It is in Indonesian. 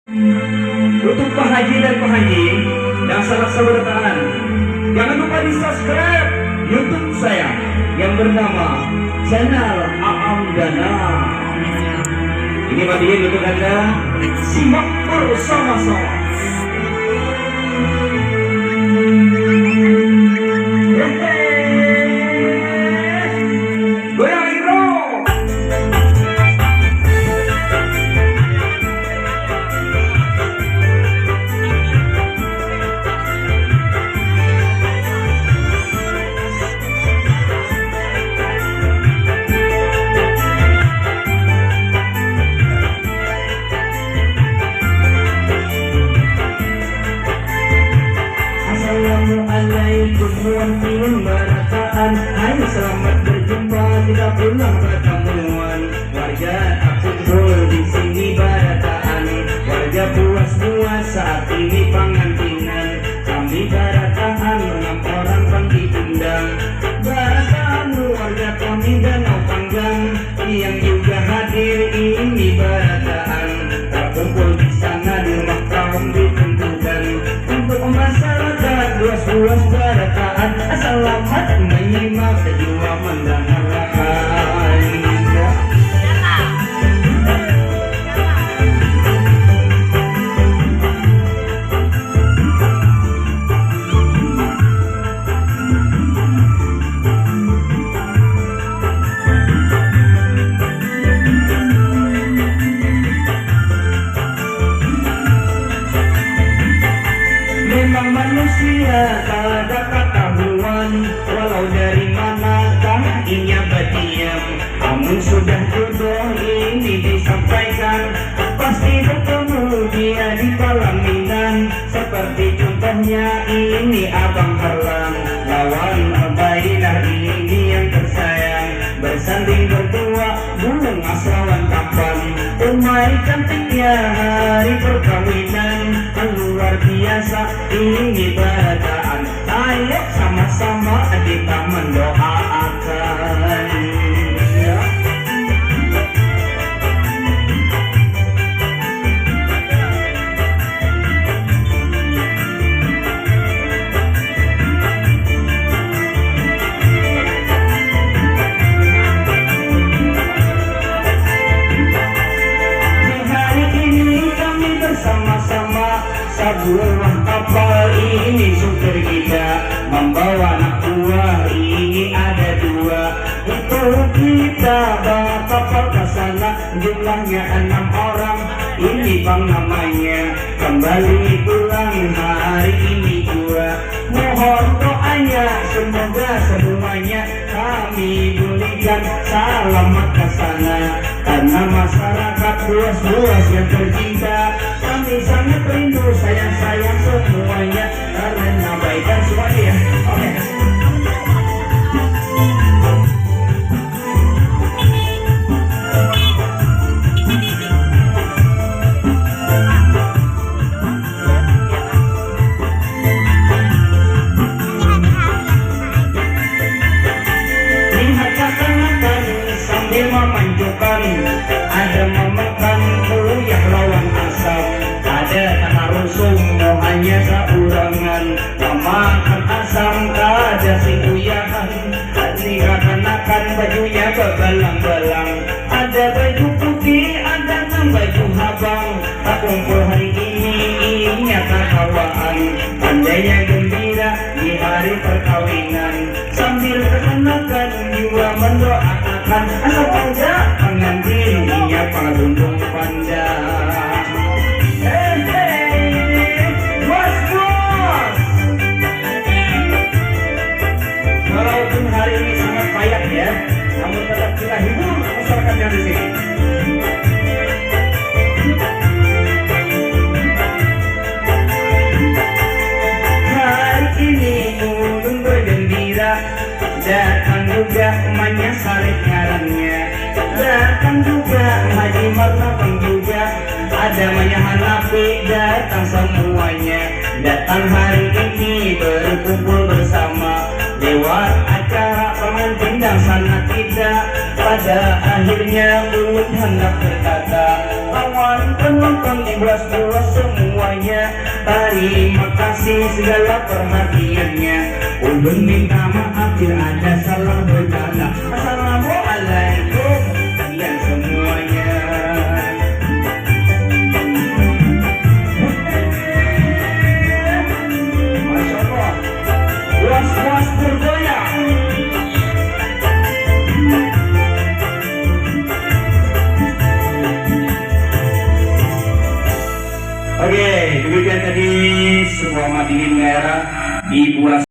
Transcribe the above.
Untuk Pak Haji dan Pak Haji yang sangat bertahan, jangan lupa di subscribe YouTube saya yang bernama channel Aam Dana. Ini bagian untuk Anda, simak bersama-sama. Assalamualaikum warahmatullahi wabarakatuh. Hai, selamat berjumpa, tidak pulang pertemuan. Warga tak kumpul di sini barataan. Warga puas saat ini pengantinan. Kami barataan 6 orang pengundang. Barataan warga kami Danau Panggang yang juga hadir ini barataan. Terkumpul di sana di rumah kaum ditentukan untuk masyarakat luas barataan. Selamat menyimak kedua mendengarkan. Memang manusia tak ada ketahuan, walau dari manakah ia berdiam. Namun sudah jodoh ini disampaikan, pasti bertemu dia di pelaminan. Seperti contohnya ini Abang Herlang, lawan Abaidah ini yang tersayang. Bersanding berdua burung asawan kapan, umai cantiknya hari perkawinan. Luar biasa ini barataan. Ayo sama-sama kita mendoakan. Di hari ini kami bersama-sama, sebuah kapal ini supir kita membawa anak buah ini ada 2. Itu kita bawa kapal ke sana, jumlahnya 6 orang. Ini Bang namanya, kembali pulang hari ini juga. Mohon doanya semoga semuanya kami berikan selamat ke sana. Karena masyarakat luas yang tercinta, kami sangat rindu sayang semuanya. Karena baikkan semuanya ya. Oke. Lihat kakak-kakak sambil memanjukan, ada memakan kuyah lawan asap, ada tanah rusung hanya saurangan, memakan asam ada si kuyahan. Hati akan bajunya berbelang-belang, ada baju putih, ada baju habang. Tak kumpul hari ini ingat kekawaan, pandainya gembira di hari perkawinan. Sambil kenakan jiwa mendoakan, asal aja pengantin ia panggung pandang. Bos. Walaupun hari ini sangat payah ya, namun tetap kita hibur masyarakat yang di sini. Hari ini ulun bergembira, datang juga emaknya Saleh ngarannya, datang juga Haji Martabang juga, ada Maya Hanafi, datang semuanya. Datang hari ini berkumpul bersama, lewat acara pengantin dan sana kita. Pada akhirnya belum hendak berkata, kawan penonton dibuas-buas semuanya. Terima kasih segala perhatiannya. Ulun minta maaf bila ada salah berkata. Assalamualaikum kalian semuanya. Masya Allah, puas-puas bergoyang. Oke, demikian tadi sebuah madingin merah di bulan